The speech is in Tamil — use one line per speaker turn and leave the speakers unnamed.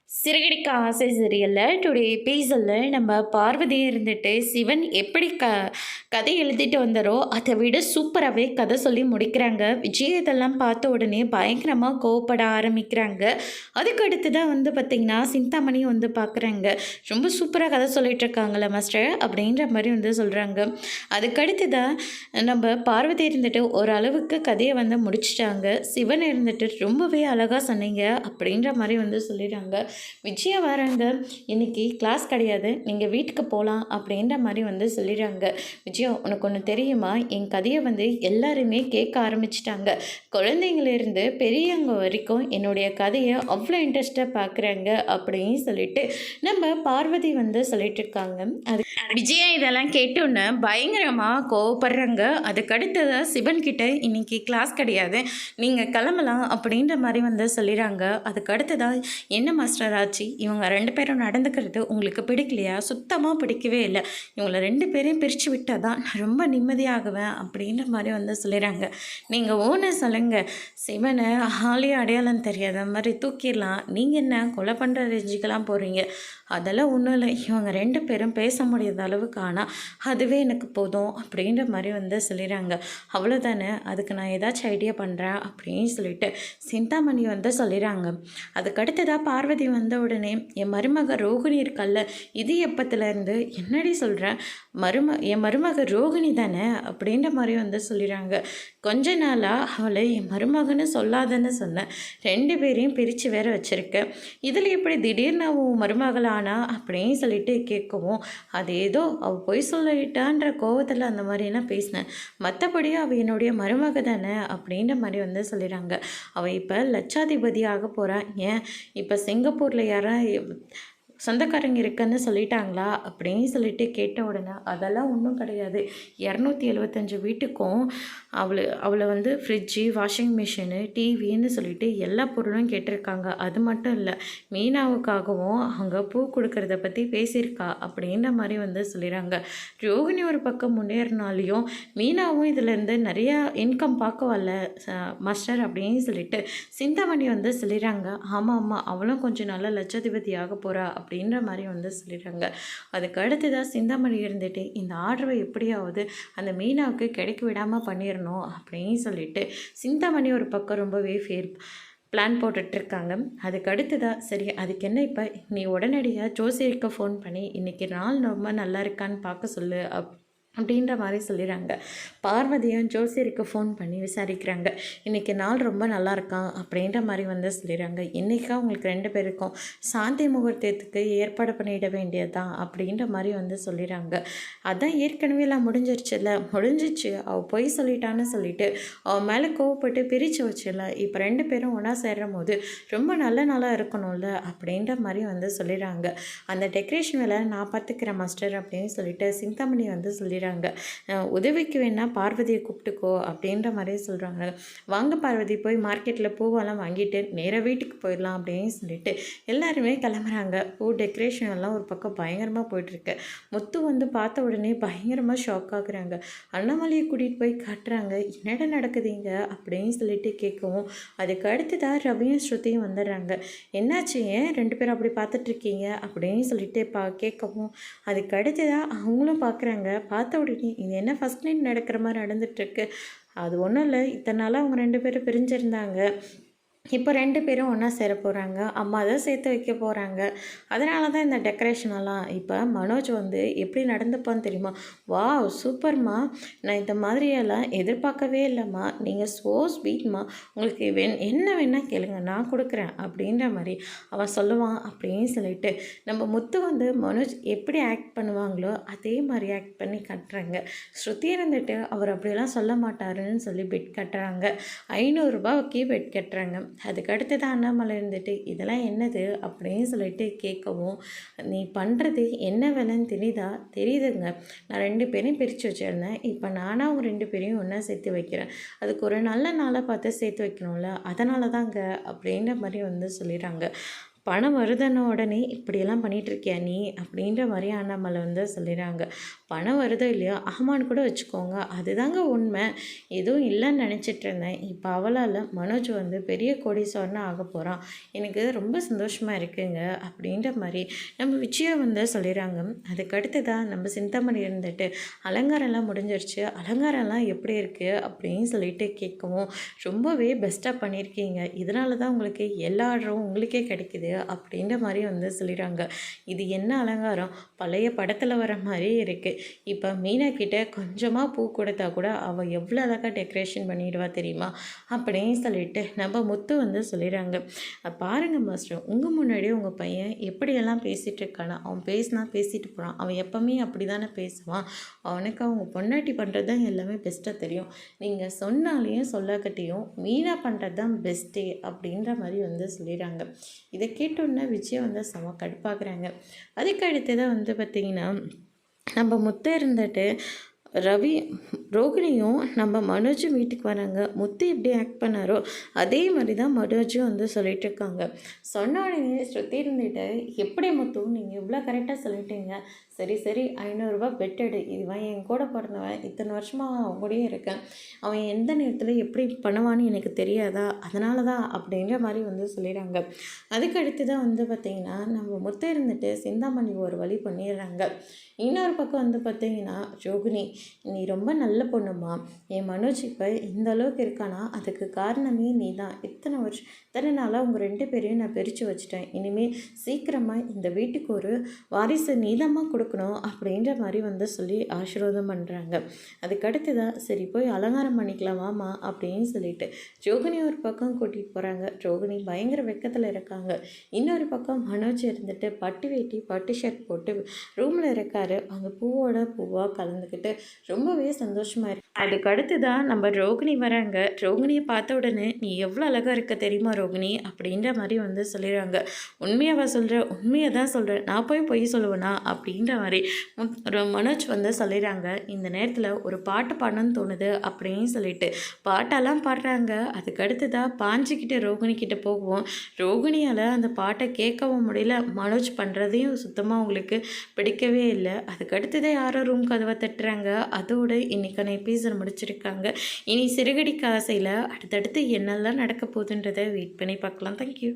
சிறகடிக்க ஆசை சீரியலில் டுடே எபிசோடில் நம்ம பார்வதியை இருந்துட்டு சிவன் எப்படி கதை எழுதிட்டு வந்தாரோ அதை விட சூப்பராகவே கதை சொல்லி முடிக்கிறாங்க. விஜய் இதெல்லாம் பார்த்த உடனே பயங்கரமாக கோவப்பட ஆரம்பிக்கிறாங்க. அதுக்கு அடுத்து தான் பார்த்திங்கன்னா சிந்தாமணி பார்க்குறாங்க. ரொம்ப சூப்பராக கதை சொல்லிட்டு இருக்காங்களே மாஸ்டர் அப்படின்ற மாதிரி சொல்கிறாங்க. அதுக்கடுத்து தான் நம்ம பார்வதி இருந்துட்டு ஓரளவுக்கு கதையை முடிச்சிட்டாங்க. சிவன் இருந்துட்டு ரொம்பவே அழகாக சொன்னீங்க அப்படின்ற மாதிரி சொல்லிடுறாங்க. விஜயா வராங்க, இன்னைக்கு கிளாஸ் கிடையாது, நீங்கள் வீட்டுக்கு போகலாம் அப்படின்ற மாதிரி சொல்லிடுறாங்க. விஜயா உனக்கு ஒன்று தெரியுமா, என் கதையை எல்லாருமே கேட்க ஆரம்பிச்சிட்டாங்க. குழந்தைங்களிருந்து பெரியவங்க வரைக்கும் என்னுடைய கதையை அவ்வளோ இன்ட்ரெஸ்டாக பார்க்குறாங்க அப்படின்னு சொல்லிட்டு நம்ம பார்வதி சொல்லிட்டு இருக்காங்க. அது விஜயா இதெல்லாம் கேட்டோன்னு பயங்கரமாக கோவப்படுறாங்க. அதுக்கடுத்ததாக சிவன் கிட்ட இன்னைக்கு கிளாஸ் கிடையாது, நீங்கள் கிளம்பலாம் அப்படின்ற மாதிரி சொல்லிடுறாங்க. அதுக்கடுத்ததான் என்ன மாஸ்டர் ஆச்சு, இவங்க 2 பேரும் நடந்துக்கிறது உங்களுக்கு பிடிக்கலையா? சுத்தமாக பிடிக்கவே இல்லை, இவங்களை 2 பேரையும் பிரித்து விட்டால் தான் நான் ரொம்ப நிம்மதியாகுவேன் அப்படின்ற மாதிரி சொல்லிடுறாங்க. நீங்கள் ஓனர் சொல்லுங்கள், சிவனை ஆளே அடையாளம் தெரியாத மாதிரி தூக்கிடலாம், நீங்கள் என்ன கொலை பண்ணுற ரேஞ்சுக்கெல்லாம் போகிறீங்க? அதெல்லாம் ஒன்றும் இல்லை, இவங்க 2 பேரும் பேச முடியாத அளவுக்கு ஆனால் அதுவே எனக்கு போதும் அப்படின்ற மாதிரி சொல்லிடுறாங்க. அவ்வளோதானே, அதுக்கு நான் ஏதாச்சும் ஐடியா பண்ணுறேன் அப்படின்னு சொல்லிட்டு சிந்தாமணி சொல்லிடுறாங்க. அதுக்கடுத்ததாக பார்வதி உடனே என் மருமக ரோகிணி இருக்கல்ல, இது எப்பத்துலேருந்து என்னடி சொல்கிறேன், என் மருமக ரோகிணி தானே அப்படின்ற மாதிரி சொல்லிடுறாங்க. கொஞ்ச நாளாக அவளை என் மருமகன்னு சொல்லாதன்னு சொன்னேன், 2 பேரையும் பிரித்து வேற வச்சுருக்கேன், இதில் எப்படி திடீர்னு அவள் மருமகளானா அப்படின்னு சொல்லிட்டு கேட்கவும், அது ஏதோ அவள் பொய் சொல்லிட்டான்ற கோவத்தில் அந்த மாதிரிலாம் பேசினேன், மற்றபடி அவள் என்னுடைய மருமக தானே அப்படின்ற மாதிரி சொல்லிடுறாங்க. அவள் இப்போ லட்சாதிபதி ஆக போகிறான். ஏன் இப்போ சிங்கப்பூரில் சொந்தக்காரங்க இருக்குன்னு சொல்லிட்டாங்களா அப்படின்னு சொல்லிட்டு கேட்ட உடனே அதெல்லாம் ஒன்றும் கிடையாது, 275 வீட்டுக்கும் அவளை ஃப்ரிட்ஜு, வாஷிங் மிஷினு, டிவின்னு சொல்லிட்டு எல்லா பொருளும் கேட்டிருக்காங்க. அது மட்டும் இல்லை, மீனாவுக்காகவும் அவங்க பூ கொடுக்கறத பற்றி பேசியிருக்கா அப்படின்ற மாதிரி சொல்லிடுறாங்க. ரோகிணி ஒரு பக்கம் முன்னேறினாலையும் மீனாவும் இதிலேருந்து நிறையா இன்கம் பார்க்க வரல மாஸ்டர் அப்படின்னு சொல்லிட்டு சிந்தாமணி சொல்லிடுறாங்க. ஆமாம் அவளும் கொஞ்சம் நல்ல லட்சாதிபதி ஆக போகிறா அப்படின்ற மாதிரி சொல்லிடுறாங்க. அதுக்கு அடுத்துதான் சிந்தாமணி இருந்துட்டு இந்த ஆர்டரை எப்படியாவது அந்த மீனாவுக்கு கிடைக்க விடாமல் பண்ணிடணும் அப்படின்னு சொல்லிட்டு சிந்தாமணி ஒரு பக்கம் ரொம்பவே பிளான் போட்டுட்ருக்காங்க. அதுக்கு அடுத்துதான் சரி, அதுக்கு என்ன, இப்போ நீ உடனடியாக ஜோசியருக்கு ஃபோன் பண்ணி இன்றைக்கி நாள் ரொம்ப நல்லா இருக்கான்னு பார்க்க சொல்லு அப்படின்ற மாதிரி சொல்லிடுறாங்க. பார்வதியும் ஜோசியருக்கு ஃபோன் பண்ணி விசாரிக்கிறாங்க. இன்றைக்கி நாள் ரொம்ப நல்லா இருக்கான் அப்படின்ற மாதிரி சொல்லிடுறாங்க. இன்றைக்கா உங்களுக்கு 2 பேருக்கும் சாந்தி முகூர்த்தத்துக்கு ஏற்பாடு பண்ணிட வேண்டியது தான் அப்படின்ற மாதிரி சொல்லிடுறாங்க. அதான் ஏற்கனவே எல்லாம் முடிஞ்சிச்சு, அவள் பொய் சொல்லிட்டான்னு சொல்லிட்டு அவள் மேலே கோவப்பட்டு பிரித்து வச்சிடல, இப்போ 2 பேரும் ஒன்றா சேர்ற போது ரொம்ப நல்ல நாளாக இருக்கணும்ல அப்படின்ற மாதிரி சொல்லிடுறாங்க. அந்த டெக்கரேஷன் வேலை நான் பார்த்துக்கிறேன் மாஸ்டர் அப்படின்னு சொல்லிட்டு சிந்தாமணி சொல்லிடுறாங்க. உதவிக்கு வேணால் பார்வதியை கூப்பிட்டுக்கோ அப்படின்ற மாதிரியே சொல்கிறாங்க. வாங்க பார்வதி, போய் மார்க்கெட்டில் பூவெல்லாம் வாங்கிட்டு நேராக வீட்டுக்கு போயிடலாம் அப்படின்னு சொல்லிட்டு எல்லாருமே கிளம்புறாங்க. பூ டெக்கரேஷன் எல்லாம் ஒரு பக்கம் பயங்கரமாக போயிட்டுருக்கு. முத்து பார்த்த உடனே பயங்கரமாக ஷாக் ஆகுறாங்க. அண்ணாமலையை கூட்டிகிட்டு போய் காட்டுறாங்க. என்னடா நடக்குதுங்க அப்படின்னு சொல்லிட்டு கேட்கவும், அதுக்கு அடுத்துதான் ரவியும் ஸ்ருதியும் வந்துடுறாங்க. என்னாச்சு, ஏன் 2 பேரும் அப்படி பார்த்துட்ருக்கீங்க அப்படின்னு சொல்லிட்டு கேட்கவும், அதுக்கு அடுத்துதான் அவங்களும் பார்க்குறாங்க. பார்த்த உடனே இது என்ன ஃபஸ்ட் நைட் நடக்கிற மாதிரி நடந்துகிட்ருக்கு, அது ஒன்றும் இல்லை, இத்தனை நாளாக அவங்க 2 பேரும் பிரிஞ்சிருந்தாங்க, இப்போ 2 பேரும் ஒன்றா சேர போகிறாங்க, அம்மா தான் சேர்த்து வைக்க போகிறாங்க, அதனால தான் இந்த டெக்கரேஷனெல்லாம். இப்போ மனோஜ் எப்படி நடந்துப்பான்னு தெரியுமா? வா சூப்பர்மா, நான் இந்த மாதிரியெல்லாம் எதிர்பார்க்கவே இல்லைம்மா, நீங்கள் ஸோ ஸ்வீட்மா, உங்களுக்கு என்ன வேணால் கேளுங்க நான் கொடுக்குறேன் அப்படின்ற மாதிரி அவன் சொல்லுவான். அப்படின்னு சொல்லிட்டு நம்ம முத்து மனோஜ் எப்படி ஆக்ட் பண்ணுவாங்களோ அதே மாதிரி ஆக்ட் பண்ணி கட்டுறாங்க. ஸ்ருதி இருந்துட்டு அவர் அப்படியெல்லாம் சொல்ல மாட்டாருன்னு சொல்லி பெட் கட்டுறாங்க. 500 ரூபாய்க்கு பெட் கட்டுறாங்க. அதுக்கு அடுத்து தான் அண்ணாமலை இருந்துட்டு இதெல்லாம் என்னது அப்படின்னு சொல்லிட்டு கேட்கவும், நீ பண்ணுறது என்ன வேலைன்னு தெரியுதுங்க, நான் 2 பேரையும் பிரித்து வச்சிருந்தேன், இப்போ நானாக அவங்க 2 பேரையும் ஒன்றா சேர்த்து வைக்கிறேன், அதுக்கு ஒரு நல்ல நாளாக பார்த்து சேர்த்து வைக்கணும்ல, அதனால தாங்க அப்படின்ற மாதிரி சொல்லிடுறாங்க. பணம் வருதுன்ன உடனே இப்படியெல்லாம் பண்ணிகிட்ருக்கியா நீ அப்படின்ற மாதிரி அண்ணாமலை வந்து சொல்லிடுறாங்க. பணம் வருதோ இல்லையோ ஆமான்னு கூட வச்சுக்கோங்க, அதுதாங்க உண்மை. எதுவும் இல்லைன்னு நினச்சிட்டு இருந்தேன். இப்போ அவளால் மனோஜ் வந்து பெரிய கோடீஸ்வரனா ஆக போகிறான். எனக்கு ரொம்ப சந்தோஷமாக இருக்குங்க அப்படின்ற மாதிரி நம்ம விஜயா வந்து சொல்லிடுறாங்க. அதுக்கடுத்து தான் நம்ம சிந்தாமணி இருந்துட்டு அலங்காரம்லாம் முடிஞ்சிருச்சு, அலங்காரம்லாம் எப்படி இருக்குது அப்படின்னு சொல்லிட்டு கேட்கவும், ரொம்பவே பெஸ்ட்டாக பண்ணியிருக்கீங்க, இதனால தான் உங்களுக்கு எல்லா ஆர்டரும் உங்களுக்கே கிடைக்குது அப்படின்ற மாதிரி வந்து சொல்லிடுறாங்க. இது என்ன அலங்காரம், பழைய படத்தில் வர மாதிரியே இருக்குது. இப்போ மீனா கிட்ட கொஞ்சமாக பூ கொடுத்தா கூட அவள் எவ்வளோ அழகாக டெக்கரேஷன் பண்ணிடுவா தெரியுமா அப்படின்னு சொல்லிட்டு நம்ம முத்து வந்து சொல்லிடுறாங்க. பாருங்கள் மாஸ்டர், உங்கள் முன்னாடியே உங்கள் பையன் எப்படியெல்லாம் பேசிகிட்டு இருக்கானா, அவன் பேசினா பேசிட்டு போகிறான், அவன் எப்பவுமே அப்படி தானே பேசுவான், அவனுக்கு அவங்க பொண்டாட்டி பண்ணுறது தான் எல்லாமே பெஸ்ட்டாக தெரியும், நீங்கள் சொன்னாலையும் சொல்லாக்கட்டியும் மீனா பண்ணுறது தான் பெஸ்ட்டே அப்படின்ற மாதிரி வந்து சொல்லிடுறாங்க. இதை கேட்டோன்னே விஜய் வந்து செம கடுப்பாக்குறாங்க. அதுக்கு அடுத்ததாக வந்து பார்த்திங்கன்னா நம்ம முத்தை இருந்துட்டு ரவி ரோகிணியும் நம்ம மனோஜும் வீட்டுக்கு வராங்க. முத்து எப்படி ஆக்ட் பண்ணாரோ அதே மாதிரி தான் மனோஜும் வந்து சொல்லிட்டு இருக்காங்க. சொன்ன உடனே ஸ்ருதி இருந்துட்டு, எப்படி முத்து நீங்கள் இவ்வளோ கரெக்டாக சொல்லிட்டீங்க, சரி சரி 500 பெட் எடு, இவன் என் கூட பிறந்தவன், இத்தனை வருஷமாக அவன் கூடயே இருக்கேன், அவன் எந்த நேரத்தில் எப்படி பண்ணுவான்னு எனக்கு தெரியாதா, அதனால தான் அப்படின்ற மாதிரி வந்து சொல்லிடுறாங்க. அதுக்கு அடுத்து தான் வந்து பார்த்திங்கன்னா நம்ம முத்தை இருந்துட்டு சிந்தாமணி ஒரு வழி பண்ணிடுறாங்க. இன்னொரு பக்கம் வந்து பார்த்திங்கன்னா ரோகிணி, நீ ரொம்ப நல்ல பொண்ணுமா, என் மனோஜ் இப்போ இந்த அளவுக்கு இருக்கானா அதுக்கு காரணமே நீ தான், இத்தனை நாளாக உங்கள் 2 பேரையும் நான் பிரித்து வச்சுட்டேன், இனிமேல் சீக்கிரமாக இந்த வீட்டுக்கு ஒரு வாரிசு நீளமாக கொடுக்கணும் அப்படின்ற மாதிரி வந்து சொல்லி ஆசீர்வாதம் பண்ணுறாங்க. அதுக்கடுத்து தான் சரி போய் அலங்காரம் பண்ணிக்கலாமாம்மா அப்படின்னு சொல்லிட்டு ரோகிணி ஒரு பக்கம் கூட்டிகிட்டு போகிறாங்க. ரோகிணி பயங்கர வெக்கத்தில் இருக்காங்க. இன்னொரு பக்கம் மனோஜ் இருந்துட்டு பட்டு வேட்டி பட்டு ஷர்ட் போட்டு ரூமில் இருக்காரு. அவங்க பூவோட பூவாக கலந்துக்கிட்டு ரொம்பவே சந்தோஷமாக இருக்கு. அதுக்கு அடுத்து தான் நம்ம ரோகிணி வராங்க. ரோகிணியை பார்த்த உடனே நீ எவ்வளோ அழகாக இருக்க தெரியுமா ரோகிணி அப்படின்ற மாதிரி வந்து சொல்லிடுறாங்க. உண்மையாவா சொல்கிறேன், உண்மையை தான் சொல்கிறேன், நான் போய் பொய் சொல்லுவேனா அப்படின்ற மாதிரி ஒரு மனோஜ் வந்து சொல்லிடுறாங்க. இந்த நேரத்தில் ஒரு பாட்டு பாடணும்னு தோணுது அப்படின்னு சொல்லிட்டு பாட்டெல்லாம் பாடுறாங்க. அதுக்கடுத்து தான் பாஞ்சிக்கிட்டு ரோகிணி கிட்டே போகுவோம். ரோகிணியால் அந்த பாட்டை கேட்கவும் முடியல, மனோஜ் பண்ணுறதையும் சுத்தமாக உங்களுக்கு பிடிக்கவே இல்லை. அதுக்கடுத்ததே யாரோ ரூம் கதவை தட்டுறாங்க. அதோடு இன்றைக்கான எபிசோட் முடிச்சிருக்காங்க. இனி சிறுகடிக்க ஆசையில் அடுத்தடுத்து என்னெல்லாம் நடக்க போகுதுன்றதை வெயிட் பண்ணி பார்க்கலாம். தேங்க்யூ.